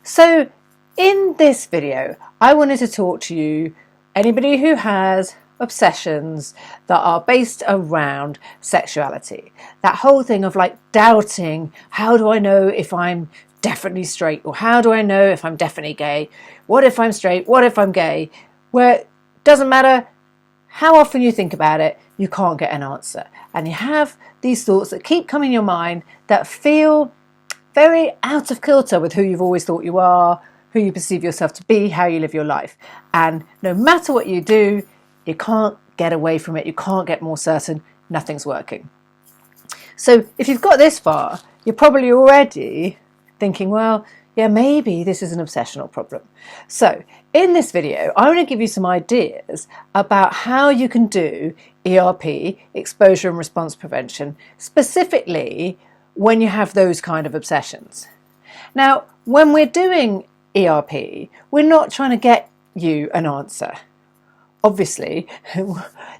So in this video, I wanted to talk to you, anybody who has obsessions that are based around sexuality. That whole thing of like doubting, how do I know if I'm definitely straight, or how do I know if I'm definitely gay? What if I'm straight? What if I'm gay? Where it doesn't matter how often you think about it, you can't get an answer. And you have these thoughts that keep coming in your mind that feel very out of kilter with who you've always thought you are, who you perceive yourself to be, how you live your life. And no matter what you do, you can't get away from it. You can't get more certain. Nothing's working. So if you've got this far, you're probably already thinking, well, yeah, maybe this is an obsessional problem. So in this video, I want to give you some ideas about how you can do ERP, exposure and response prevention, specifically when you have those kind of obsessions. Now, when we're doing ERP, we're not trying to get you an answer. Obviously,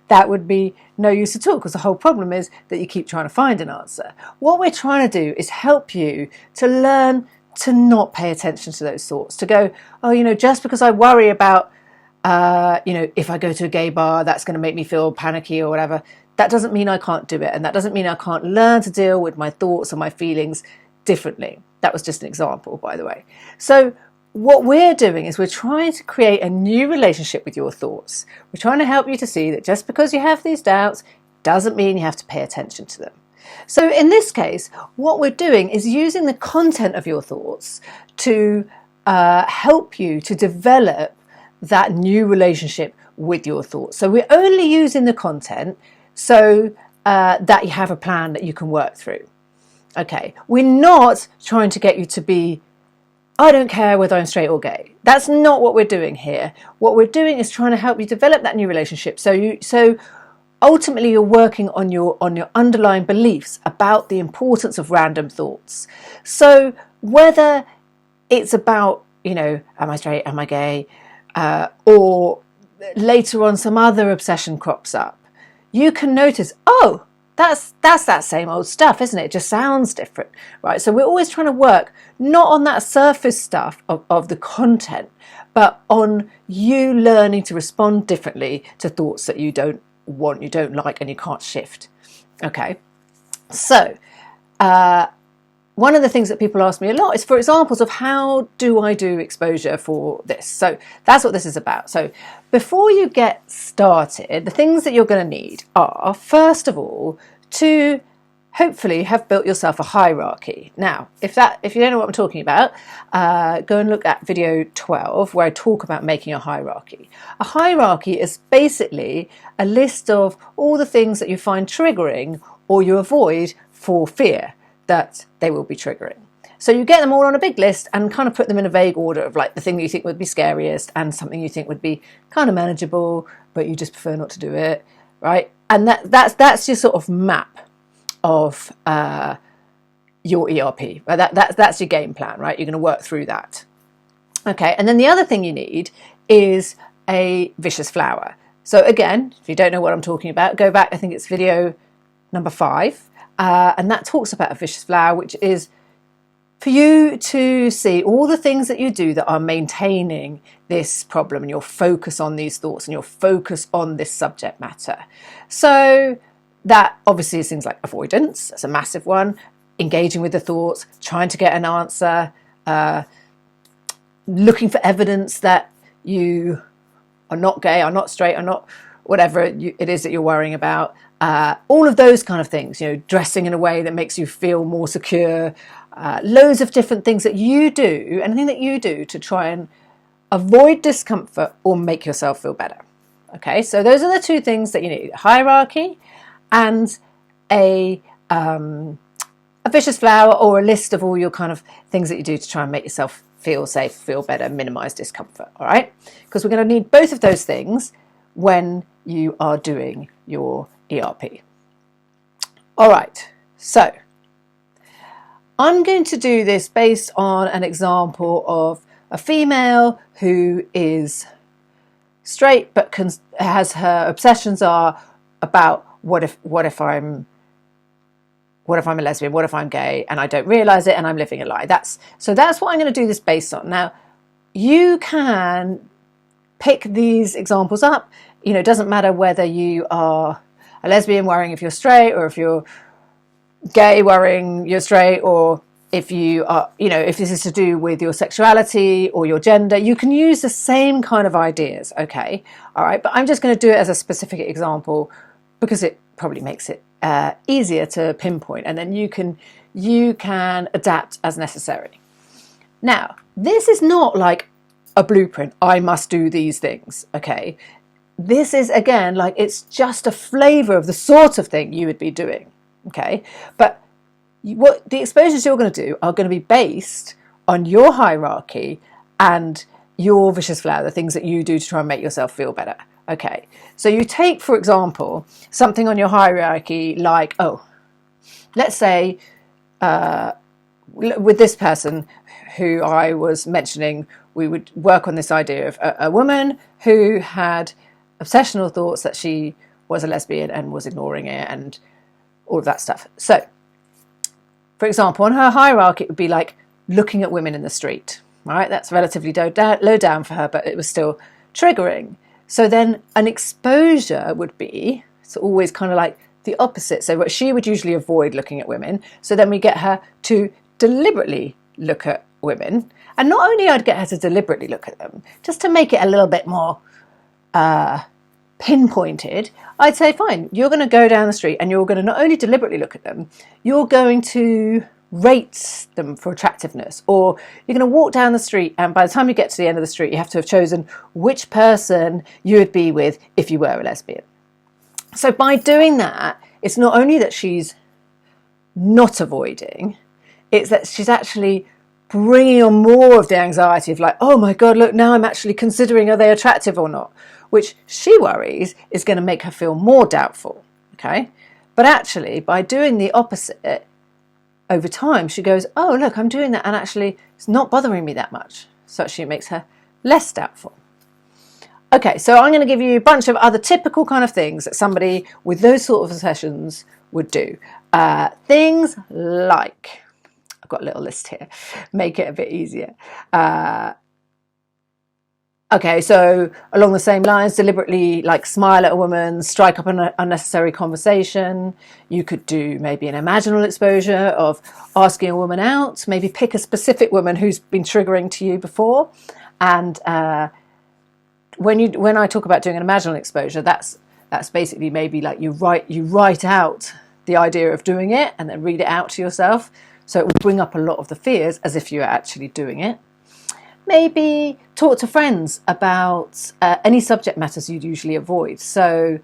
that would be no use at all, because the whole problem is that you keep trying to find an answer. What we're trying to do is help you to learn to not pay attention to those thoughts, to go, oh, just because I worry about, if I go to a gay bar, that's going to make me feel panicky or whatever. That doesn't mean I can't do it. And that doesn't mean I can't learn to deal with my thoughts and my feelings differently. That was just an example, by the way. So what we're doing is we're trying to create a new relationship with your thoughts. We're trying to help you to see that just because you have these doubts doesn't mean you have to pay attention to them. So in this case, what we're doing is using the content of your thoughts to help you to develop that new relationship with your thoughts. So we're only using the content so that you have a plan that you can work through. Okay, we're not trying to get you to be, I don't care whether I'm straight or gay. That's not what we're doing here. What we're doing is trying to help you develop that new relationship. So ultimately you're working on your underlying beliefs about the importance of random thoughts. So whether it's about, am I straight, am I gay, or later on some other obsession crops up, you can notice, oh, that's that same old stuff, isn't it? It just sounds different, right? So we're always trying to work not on that surface stuff of the content, but on you learning to respond differently to thoughts that you don't want, you don't like, and you can't shift. Okay, so one of the things that people ask me a lot is for examples of how do I do exposure for this. So that's what this is about. So before you get started, the things that you're going to need are, first of all, to hopefully have built yourself a hierarchy. Now, if you don't know what I'm talking about, go and look at video 12 where I talk about making a hierarchy. A hierarchy is basically a list of all the things that you find triggering or you avoid for fear that they will be triggering. So you get them all on a big list and kind of put them in a vague order of like the thing that you think would be scariest and something you think would be kind of manageable, but you just prefer not to do it, right? And that's your sort of map of your ERP. Right? That's your game plan, right? You're going to work through that. Okay, and then the other thing you need is a vicious flower. So again, if you don't know what I'm talking about, go back, I think it's video number 5. And that talks about a vicious flower, which is for you to see all the things that you do that are maintaining this problem and your focus on these thoughts and your focus on this subject matter. So that obviously is things like avoidance, that's a massive one, engaging with the thoughts, trying to get an answer, looking for evidence that you are not gay, are not straight, are not whatever it is that you're worrying about. All of those kind of things, dressing in a way that makes you feel more secure, loads of different things that you do, anything that you do to try and avoid discomfort or make yourself feel better. Okay, so those are the two things that you need: hierarchy and a vicious flower, or a list of all your kind of things that you do to try and make yourself feel safe, feel better, minimize discomfort. All right, because we're going to need both of those things when you are doing your ERP. All right, so I'm going to do this based on an example of a female who is straight but has her obsessions are about what if I'm what if I'm a lesbian? What if I'm gay and I don't realise it and I'm living a lie? That's what I'm going to do this based on. Now, you can pick these examples up. You know, it doesn't matter whether you are a lesbian worrying if you're straight, or if you're gay worrying you're straight, or if you are, you know, if this is to do with your sexuality or your gender. You can use the same kind of ideas, okay? All right, but I'm just going to do it as a specific example because it probably makes it easier to pinpoint, and then you can adapt as necessary. Now, this is not like a blueprint. I must do these things, okay? This is, again, like, it's just a flavour of the sort of thing you would be doing, okay? But what the exposures you're going to do are going to be based on your hierarchy and your vicious flower, the things that you do to try and make yourself feel better, okay? So you take, for example, something on your hierarchy like, oh, let's say with this person who I was mentioning, we would work on this idea of a woman who had obsessional thoughts that she was a lesbian and was ignoring it and all of that stuff. So, for example, on her hierarchy, it would be like looking at women in the street, right? That's relatively low down for her, but it was still triggering. So then an exposure would be, it's always kind of like the opposite. So what she would usually avoid looking at women. So then we get her to deliberately look at women. And not only I'd get her to deliberately look at them, just to make it a little bit more pinpointed, I'd say, fine, you're going to go down the street and you're going to not only deliberately look at them, you're going to rate them for attractiveness, or you're going to walk down the street and by the time you get to the end of the street, you have to have chosen which person you would be with if you were a lesbian. So by doing that, it's not only that she's not avoiding, it's that she's actually bringing on more of the anxiety of like, oh my God, look, now I'm actually considering are they attractive or not, which she worries is going to make her feel more doubtful, okay? But actually, by doing the opposite, over time, she goes, oh, look, I'm doing that and actually it's not bothering me that much. So actually it makes her less doubtful. Okay, so I'm going to give you a bunch of other typical kind of things that somebody with those sort of obsessions would do. Things like, I've got a little list here, make it a bit easier. Okay, so along the same lines, deliberately like smile at a woman, strike up an unnecessary conversation. You could do maybe an imaginal exposure of asking a woman out, maybe pick a specific woman who's been triggering to you before. And when I talk about doing an imaginal exposure, that's basically maybe like you write out the idea of doing it and then read it out to yourself. So it will bring up a lot of the fears as if you were actually doing it. Maybe talk to friends about any subject matters you'd usually avoid. So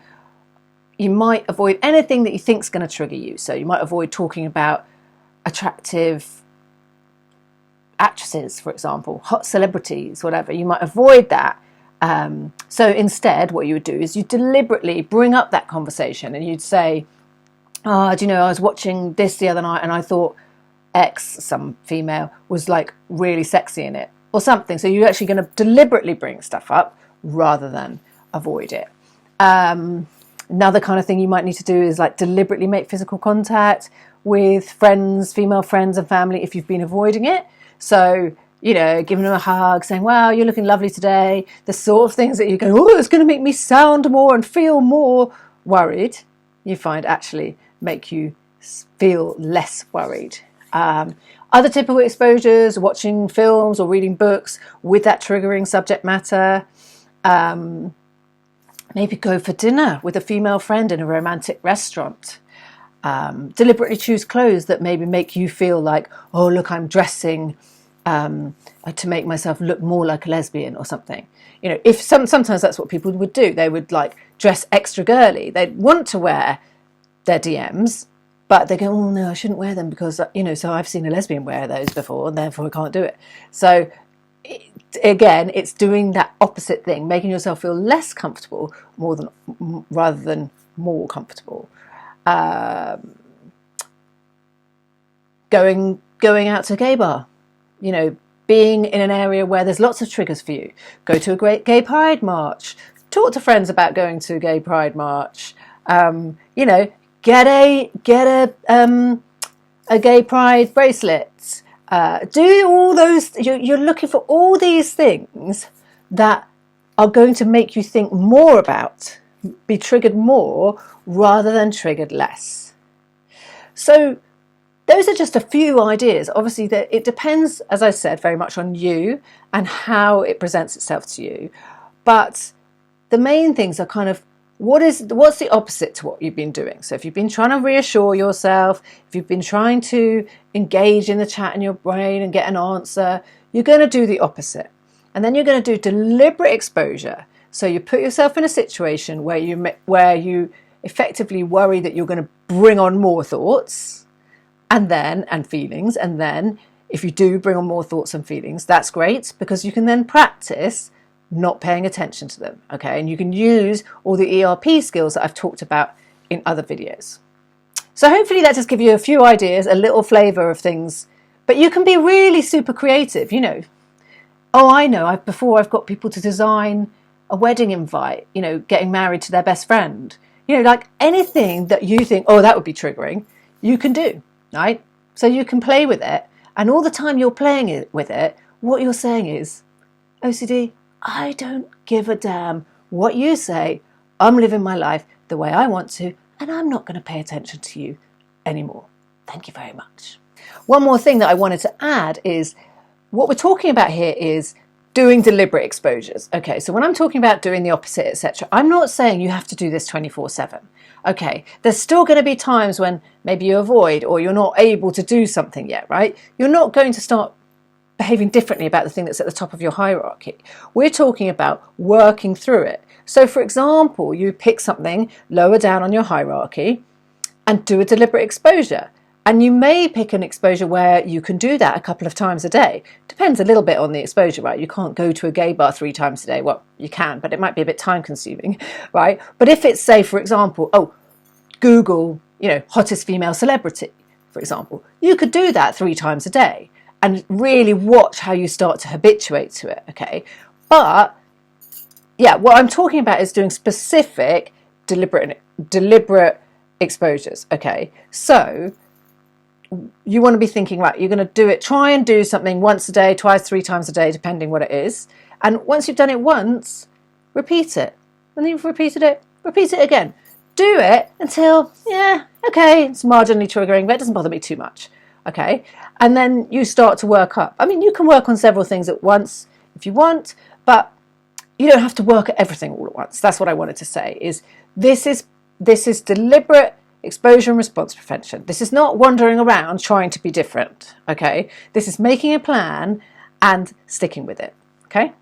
you might avoid anything that you think is going to trigger you. So you might avoid talking about attractive actresses, for example, hot celebrities, whatever. You might avoid that. So instead, what you would do is you deliberately bring up that conversation and you'd say, oh, do you know, I was watching this the other night and I thought X, some female, was like really sexy in it or something. So you're actually going to deliberately bring stuff up rather than avoid it. Another kind of thing you might need to do is like deliberately make physical contact with friends, female friends and family if you've been avoiding it. So, you know, giving them a hug, saying, wow, you're looking lovely today. The sort of things that you go, oh, it's going to make me sound more and feel more worried, you find actually make you feel less worried. Other typical exposures, watching films or reading books with that triggering subject matter. Maybe go for dinner with a female friend in a romantic restaurant. Deliberately choose clothes that maybe make you feel like, oh, look, I'm dressing to make myself look more like a lesbian or something. You know, if sometimes that's what people would do. They would like dress extra girly. They'd want to wear their DMs, but they go, oh no, I shouldn't wear them because, you know, so I've seen a lesbian wear those before and therefore I can't do it. So again, it's doing that opposite thing, making yourself feel less comfortable rather than more comfortable. Going out to a gay bar, you know, being in an area where there's lots of triggers for you. Go to a great gay pride march. Talk to friends about going to a gay pride march. You know, get a a gay pride bracelet, do all those, you're looking for all these things that are going to make you think more about, be triggered more rather than triggered less. So those are just a few ideas. Obviously, it depends, as I said, very much on you and how it presents itself to you. But the main things are kind of, what's the opposite to what you've been doing? So if you've been trying to reassure yourself, if you've been trying to engage in the chat in your brain and get an answer, you're going to do the opposite. And then you're going to do deliberate exposure. So you put yourself in a situation where you effectively worry that you're going to bring on more thoughts and feelings. And then if you do bring on more thoughts and feelings, that's great, because you can then practice not paying attention to them. Okay. And you can use all the ERP skills that I've talked about in other videos. So hopefully that just gives you a few ideas, a little flavor of things, but you can be really super creative, you know. Oh, I know, before I've got people to design a wedding invite, you know, getting married to their best friend, you know, like anything that you think, oh, that would be triggering, you can do, right? So you can play with it. And all the time you're playing with it, what you're saying is, OCD, I don't give a damn what you say. I'm living my life the way I want to, and I'm not going to pay attention to you anymore. Thank you very much. One more thing that I wanted to add is, what we're talking about here is doing deliberate exposures. Okay, so when I'm talking about doing the opposite, etc., I'm not saying you have to do this 24/7. Okay, there's still going to be times when maybe you avoid or you're not able to do something yet, right? You're not going to start behaving differently about the thing that's at the top of your hierarchy. We're talking about working through it. So for example, you pick something lower down on your hierarchy and do a deliberate exposure. And you may pick an exposure where you can do that a couple of times a day. Depends a little bit on the exposure, right? You can't go to a gay bar 3 times a day. Well, you can, but it might be a bit time consuming, right? But if it's, say, for example, Google, you know, hottest female celebrity, for example, you could do that 3 times a day and really watch how you start to habituate to it, okay? But yeah, what I'm talking about is doing specific, deliberate exposures, okay? So you want to be thinking, right, you're going to do it, try and do something once a day, twice, 3 times a day, depending what it is. And once you've done it once, repeat it. And then you've repeated it, repeat it again. Do it until, yeah, okay, it's marginally triggering, but it doesn't bother me too much. Okay. And then you start to work up. I mean, you can work on several things at once if you want, but you don't have to work at everything all at once. That's what I wanted to say, is this is deliberate exposure and response prevention. This is not wandering around trying to be different, okay? This is making a plan and sticking with it, okay?